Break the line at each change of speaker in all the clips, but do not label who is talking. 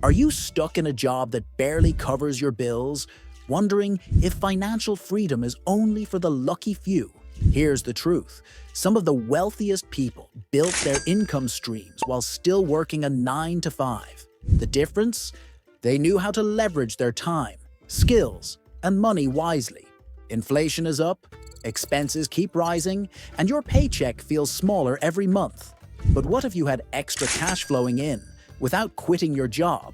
Are you stuck in a job that barely covers your bills, wondering if financial freedom is only for the lucky few? Here's the truth. Some of the wealthiest people built their income streams while still working a 9 to 5. The difference? They knew how to leverage their time, skills, and money wisely. Inflation is up, expenses keep rising, and your paycheck feels smaller every month. But what if you had extra cash flowing in without quitting your job?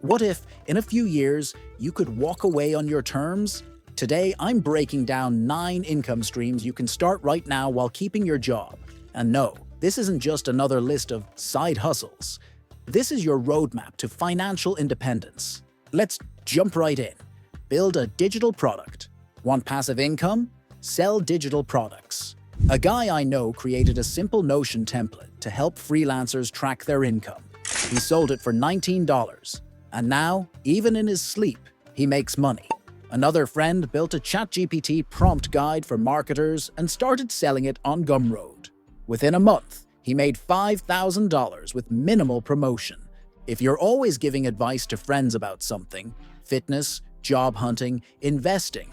What if, in a few years, you could walk away on your terms? Today, I'm breaking down 9 income streams you can start right now while keeping your job. And no, this isn't just another list of side hustles. This is your roadmap to financial independence. Let's jump right in. Build a digital product. Want passive income? Sell digital products. A guy I know created a simple Notion template to help freelancers track their income. He sold it for $19. And now, even in his sleep, he makes money. Another friend built a ChatGPT prompt guide for marketers and started selling it on Gumroad. Within a month, he made $5,000 with minimal promotion. If you're always giving advice to friends about something, fitness, job hunting, investing,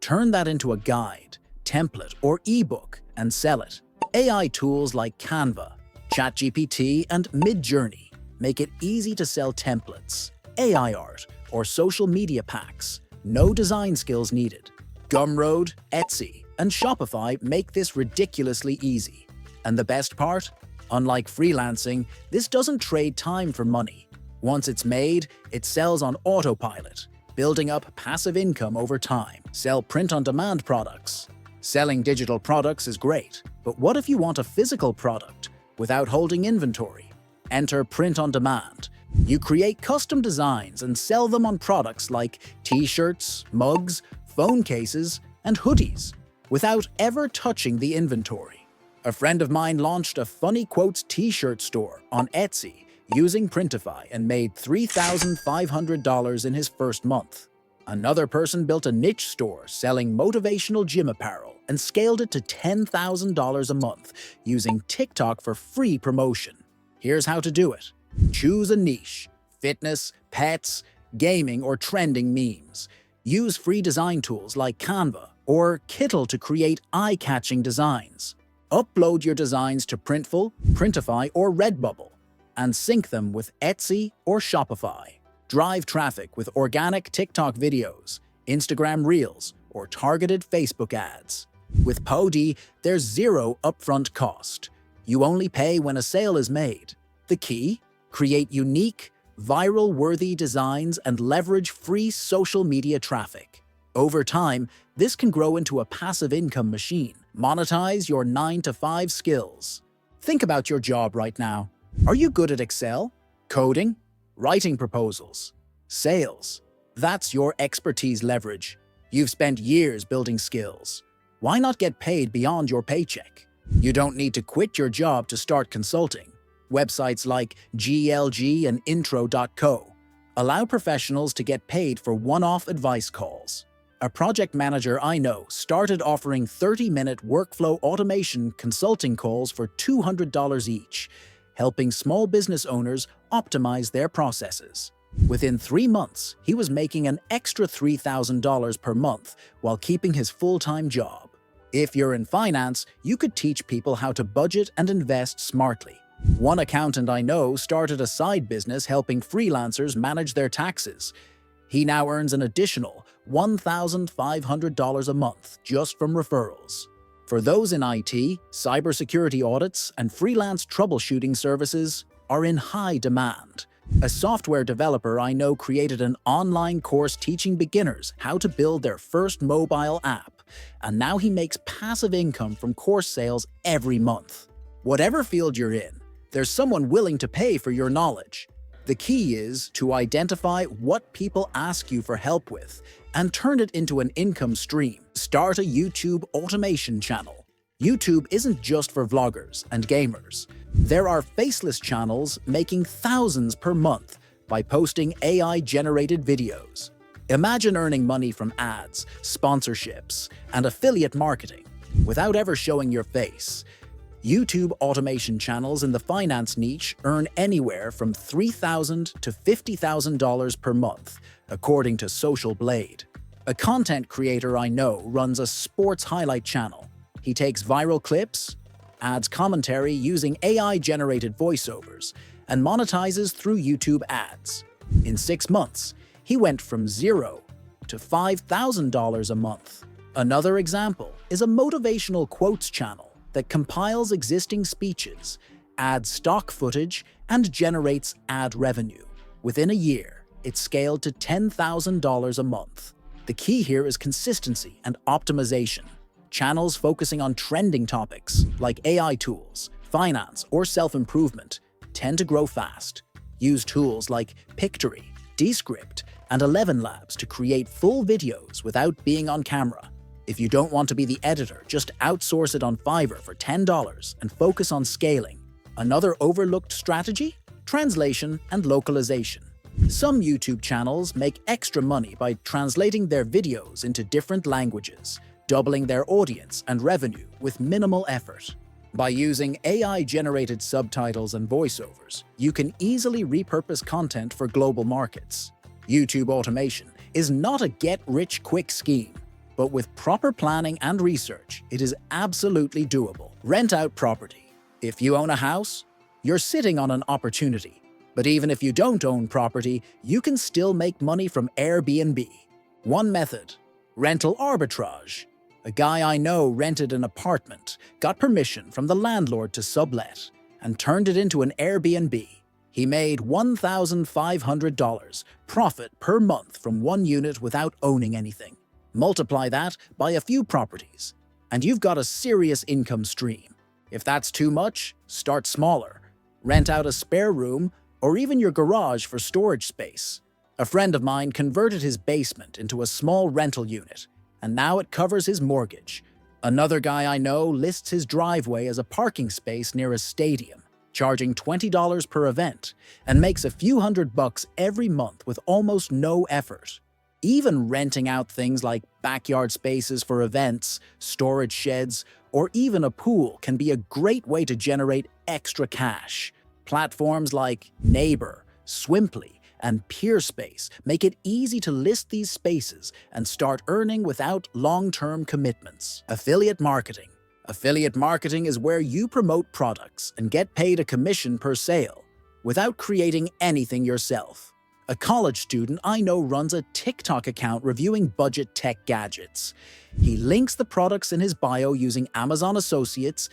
turn that into a guide, template, or ebook and sell it. AI tools like Canva, ChatGPT, and Midjourney make it easy to sell templates, AI art, or social media packs. No design skills needed. Gumroad, Etsy, and Shopify make this ridiculously easy. And the best part? Unlike freelancing, this doesn't trade time for money. Once it's made, it sells on autopilot, building up passive income over time. Sell print-on-demand products. Selling digital products is great, but what if you want a physical product without holding inventory? Enter print-on-demand. You create custom designs and sell them on products like t-shirts, mugs, phone cases, and hoodies, without ever touching the inventory. A friend of mine launched a funny quotes t-shirt store on Etsy using Printify and made $3,500 in his first month. Another person built a niche store selling motivational gym apparel and scaled it to $10,000 a month using TikTok for free promotion. Here's how to do it. Choose a niche: fitness, pets, gaming, or trending memes. Use free design tools like Canva or Kittle to create eye-catching designs. Upload your designs to Printful, Printify, or Redbubble, and sync them with Etsy or Shopify. Drive traffic with organic TikTok videos, Instagram Reels, or targeted Facebook ads. With Podi, there's zero upfront cost. You only pay when a sale is made. The key? Create unique, viral-worthy designs and leverage free social media traffic. Over time, this can grow into a passive income machine. Monetize your 9 to 5 skills. Think about your job right now. Are you good at Excel, coding, writing proposals, sales? That's your expertise leverage. You've spent years building skills. Why not get paid beyond your paycheck? You don't need to quit your job to start consulting. Websites like GLG and Intro.co allow professionals to get paid for one-off advice calls. A project manager I know started offering 30-minute workflow automation consulting calls for $200 each, helping small business owners optimize their processes. Within 3 months, he was making an extra $3,000 per month while keeping his full-time job. If you're in finance, you could teach people how to budget and invest smartly. One accountant I know started a side business helping freelancers manage their taxes. He now earns an additional $1,500 a month just from referrals. For those in IT, cybersecurity audits and freelance troubleshooting services are in high demand. A software developer I know created an online course teaching beginners how to build their first mobile app, and now he makes passive income from course sales every month. Whatever field you're in, there's someone willing to pay for your knowledge. The key is to identify what people ask you for help with and turn it into an income stream. Start a YouTube automation channel. YouTube isn't just for vloggers and gamers. There are faceless channels making thousands per month by posting AI-generated videos. Imagine earning money from ads, sponsorships, and affiliate marketing without ever showing your face. YouTube automation channels in the finance niche earn anywhere from $3,000 to $50,000 per month, according to Social Blade. A content creator I know runs a sports highlight channel. He takes viral clips, adds commentary using AI-generated voiceovers, and monetizes through YouTube ads. In 6 months, he went from $0 to $5,000 a month. Another example is a motivational quotes channel that compiles existing speeches, adds stock footage, and generates ad revenue. Within a year, it scaled to $10,000 a month. The key here is consistency and optimization. Channels focusing on trending topics like AI tools, finance, or self-improvement tend to grow fast. Use tools like Pictory, Descript, and 11 Labs to create full videos without being on camera. If you don't want to be the editor, just outsource it on Fiverr for $10 and focus on scaling. Another overlooked strategy? Translation and localization. Some YouTube channels make extra money by translating their videos into different languages, doubling their audience and revenue with minimal effort. By using AI-generated subtitles and voiceovers, you can easily repurpose content for global markets. YouTube automation is not a get-rich-quick scheme, but with proper planning and research, it is absolutely doable. Rent out property. If you own a house, you're sitting on an opportunity. But even if you don't own property, you can still make money from Airbnb. One method: rental arbitrage. A guy I know rented an apartment, got permission from the landlord to sublet, and turned it into an Airbnb. He made $1,500 profit per month from one unit without owning anything. Multiply that by a few properties, and you've got a serious income stream. If that's too much, start smaller. Rent out a spare room or even your garage for storage space. A friend of mine converted his basement into a small rental unit, and now it covers his mortgage. Another guy I know lists his driveway as a parking space near a stadium, charging $20 per event, and makes a few $100 every month with almost no effort. Even renting out things like backyard spaces for events, storage sheds, or even a pool can be a great way to generate extra cash. Platforms like Neighbor, Swimply, and PeerSpace make it easy to list these spaces and start earning without long-term commitments. Affiliate marketing. Affiliate marketing is where you promote products and get paid a commission per sale without creating anything yourself. A college student I know runs a TikTok account reviewing budget tech gadgets. He links the products in his bio using Amazon Associates,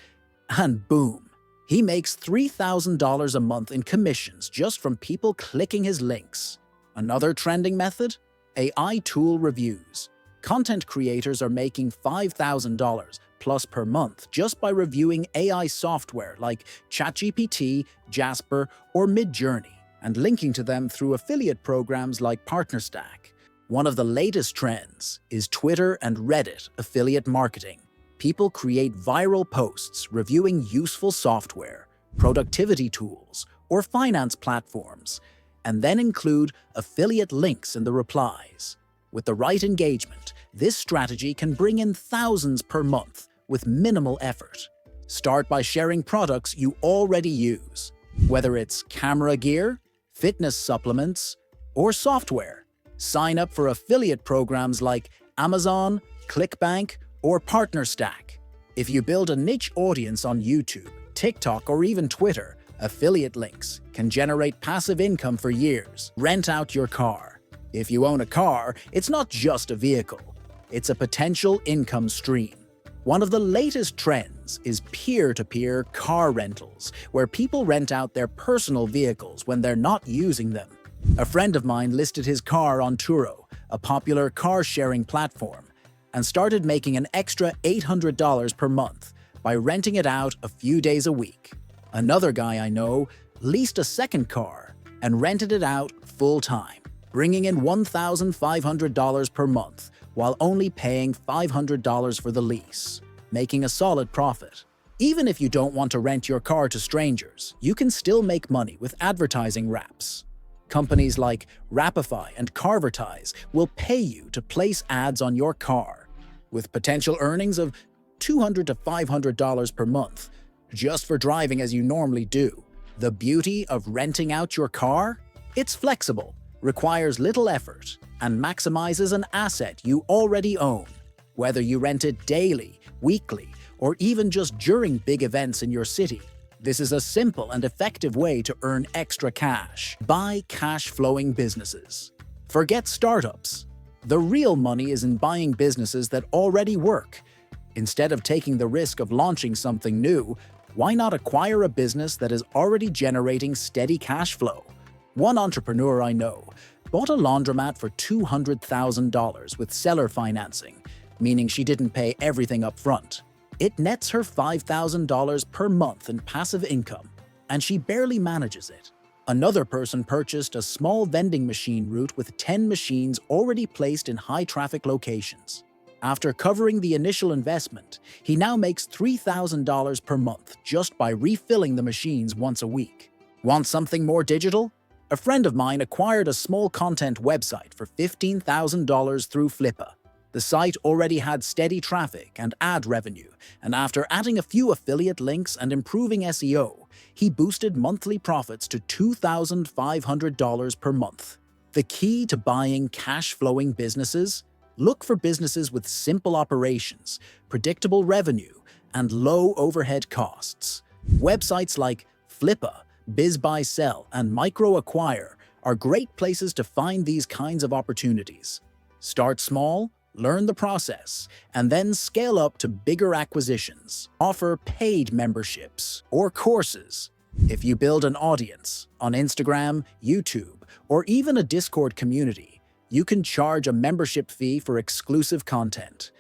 and boom, he makes $3,000 a month in commissions just from people clicking his links. Another trending method? AI tool reviews. Content creators are making $5,000 plus per month just by reviewing AI software like ChatGPT, Jasper, or Midjourney, and linking to them through affiliate programs like PartnerStack. One of the latest trends is Twitter and Reddit affiliate marketing. People create viral posts reviewing useful software, productivity tools, or finance platforms, and then include affiliate links in the replies. With the right engagement, this strategy can bring in thousands per month with minimal effort. Start by sharing products you already use, whether it's camera gear, fitness supplements, or software. Sign up for affiliate programs like Amazon, ClickBank, or PartnerStack. If you build a niche audience on YouTube, TikTok, or even Twitter, affiliate links can generate passive income for years. Rent out your car. If you own a car, it's not just a vehicle. It's a potential income stream. One of the latest trends is peer-to-peer car rentals, where people rent out their personal vehicles when they're not using them. A friend of mine listed his car on Turo, a popular car-sharing platform, and started making an extra $800 per month by renting it out a few days a week. Another guy I know leased a second car and rented it out full-time, bringing in $1,500 per month while only paying $500 for the lease, making a solid profit. Even if you don't want to rent your car to strangers, you can still make money with advertising wraps. Companies like Rapify and Carvertise will pay you to place ads on your car, with potential earnings of $200 to $500 per month. just for driving as you normally do. The beauty of renting out your car? It's flexible, requires little effort, and maximizes an asset you already own. Whether you rent it daily, weekly, or even just during big events in your city, this is a simple and effective way to earn extra cash. Buy cash-flowing businesses. Forget startups. The real money is in buying businesses that already work. Instead of taking the risk of launching something new, why not acquire a business that is already generating steady cash flow? One entrepreneur I know bought a laundromat for $200,000 with seller financing, meaning she didn't pay everything up front. It nets her $5,000 per month in passive income, and she barely manages it. Another person purchased a small vending machine route with 10 machines already placed in high-traffic locations. After covering the initial investment, he now makes $3,000 per month just by refilling the machines once a week. Want something more digital? A friend of mine acquired a small content website for $15,000 through Flippa. The site already had steady traffic and ad revenue, and after adding a few affiliate links and improving SEO, he boosted monthly profits to $2,500 per month. The key to buying cash-flowing businesses? Look for businesses with simple operations, predictable revenue, and low overhead costs. Websites like Flippa, BizBuySell, and MicroAcquire are great places to find these kinds of opportunities. Start small, learn the process, and then scale up to bigger acquisitions. Offer paid memberships or courses. If you build an audience on Instagram, YouTube, or even a Discord community, you can charge a membership fee for exclusive content.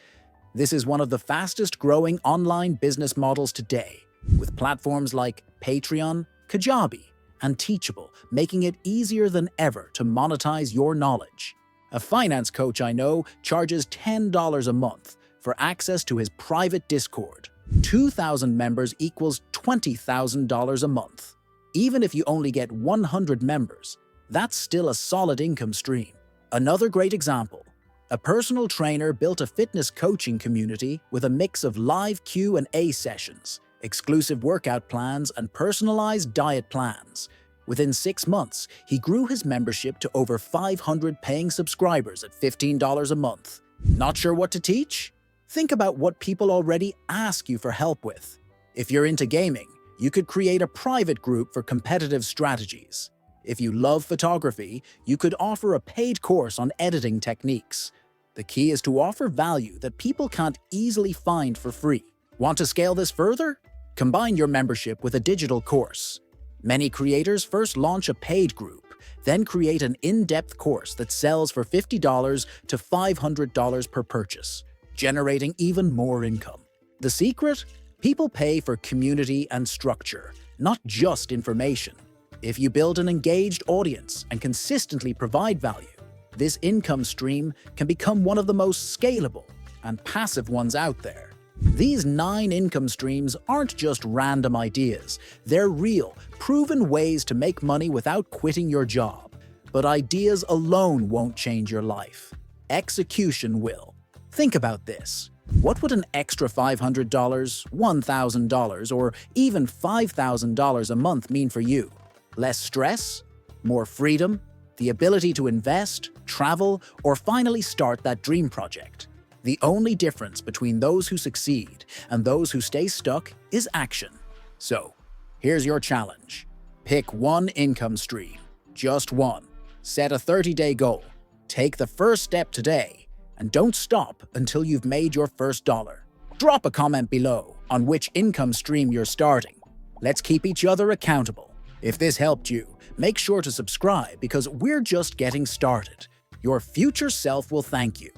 This is one of the fastest-growing online business models today, with platforms like Patreon, Kajabi, and Teachable making it easier than ever to monetize your knowledge. A finance coach I know charges $10 a month for access to his private Discord. 2,000 members equals $20,000 a month. Even if you only get 100 members, that's still a solid income stream. Another great example, a personal trainer built a fitness coaching community with a mix of live Q&A sessions, exclusive workout plans, and personalized diet plans. Within 6 months, he grew his membership to over 500 paying subscribers at $15 a month. Not sure what to teach? Think about what people already ask you for help with. If you're into gaming, you could create a private group for competitive strategies. If you love photography, you could offer a paid course on editing techniques. The key is to offer value that people can't easily find for free. Want to scale this further? Combine your membership with a digital course. Many creators first launch a paid group, then create an in-depth course that sells for $50 to $500 per purchase, generating even more income. The secret? People pay for community and structure, not just information. If you build an engaged audience and consistently provide value, this income stream can become one of the most scalable and passive ones out there. These 9 income streams aren't just random ideas. They're real, proven ways to make money without quitting your job. But ideas alone won't change your life. Execution will. Think about this. What would an extra $500, $1,000, or even $5,000 a month mean for you? Less stress? More freedom? The ability to invest, travel, or finally start that dream project? The only difference between those who succeed and those who stay stuck is action. So, here's your challenge. Pick one income stream. Just one. Set a 30-day goal. Take the first step today, and don't stop until you've made your first dollar. Drop a comment below on which income stream you're starting. Let's keep each other accountable. If this helped you, make sure to subscribe because we're just getting started. Your future self will thank you.